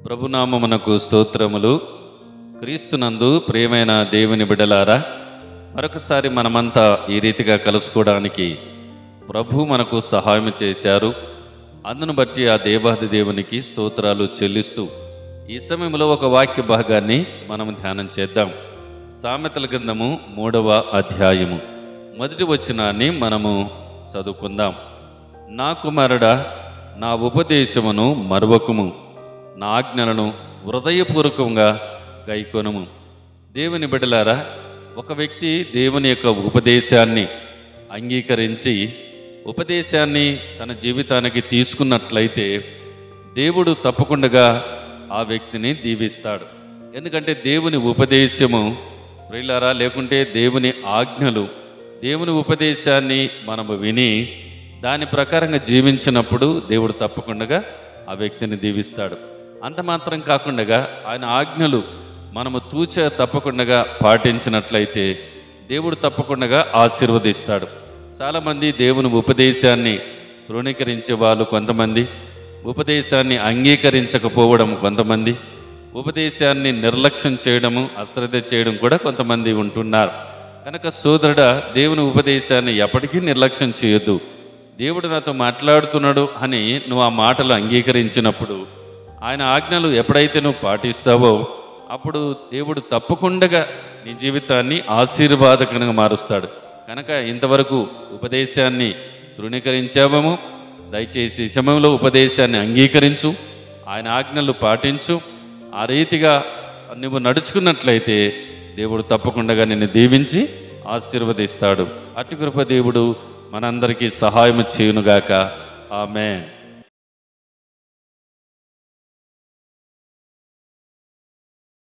ప్రభునామమునకు స్తోత్రములు. క్రీస్తునందు ప్రియమైన దేవుని బిడ్డలారా, మరొకసారి మనమంతా ఈ రీతిగా కలుసుకోవడానికి ప్రభు మనకు సహాయం చేశారు. అందును బట్టి ఆ దేవాది దేవునికి స్తోత్రాలు చెల్లిస్తూ ఈ సమయంలో ఒక వాక్య భాగాన్ని మనం ధ్యానం చేద్దాం. సామెతల గ్రంథము 3వ అధ్యాయము మొదటి వచనాన్ని మనము చదువుకుందాం. నా కుమారుడా, నా ఉపదేశమును మరువకుము, నా ఆజ్ఞలను హృదయపూర్వకంగా గైకొనుము. దేవుని బిడ్డలారా, ఒక వ్యక్తి దేవుని యొక్క ఉపదేశాన్ని అంగీకరించి ఉపదేశాన్ని తన జీవితానికి తీసుకున్నట్లయితే దేవుడు తప్పకుండా ఆ వ్యక్తిని దీవిస్తాడు. ఎందుకంటే దేవుని ఉపదేశము ప్రియులారా, లేకుంటే దేవుని ఆజ్ఞలు, దేవుని ఉపదేశాన్ని మనము విని దాని ప్రకారంగా జీవించినప్పుడు దేవుడు తప్పకుండా ఆ వ్యక్తిని దీవిస్తాడు. అంత మాత్రం కాకుండా ఆయన ఆజ్ఞలు మనము తూచ తప్పకుండా పాటించినట్లయితే దేవుడు తప్పకుండా ఆశీర్వదిస్తాడు. చాలామంది దేవుని ఉపదేశాన్ని తృణీకరించే వాళ్ళు కొంతమంది, ఉపదేశాన్ని అంగీకరించకపోవడం కొంతమంది, ఉపదేశాన్ని నిర్లక్ష్యం చేయడము, అశ్రద్ధ చేయడం కూడా కొంతమంది ఉంటున్నారు. కనుక సోదరుడా, దేవుని ఉపదేశాన్ని ఎప్పటికీ నిర్లక్ష్యం చేయొద్దు. దేవుడు నాతో మాట్లాడుతున్నాడు అని నువ్వు ఆ మాటలు అంగీకరించినప్పుడు, ఆయన ఆజ్ఞలు ఎప్పుడైతే నువ్వు పాటిస్తావో అప్పుడు దేవుడు తప్పకుండా నీ జీవితాన్ని ఆశీర్వాదకరంగా మారుస్తాడు. కనుక ఇంతవరకు ఉపదేశాన్ని తృణీకరించావేమో, దయచేసి ఈ సమయంలో ఉపదేశాన్ని అంగీకరించు, ఆయన ఆజ్ఞలు పాటించు. ఆ రీతిగా నువ్వు నడుచుకున్నట్లయితే దేవుడు తప్పకుండా నిన్ను దీవించి ఆశీర్వదిస్తాడు. అట్టి కృప దేవుడు మనందరికీ సహాయం చేయునుగాక. ఆమేన్.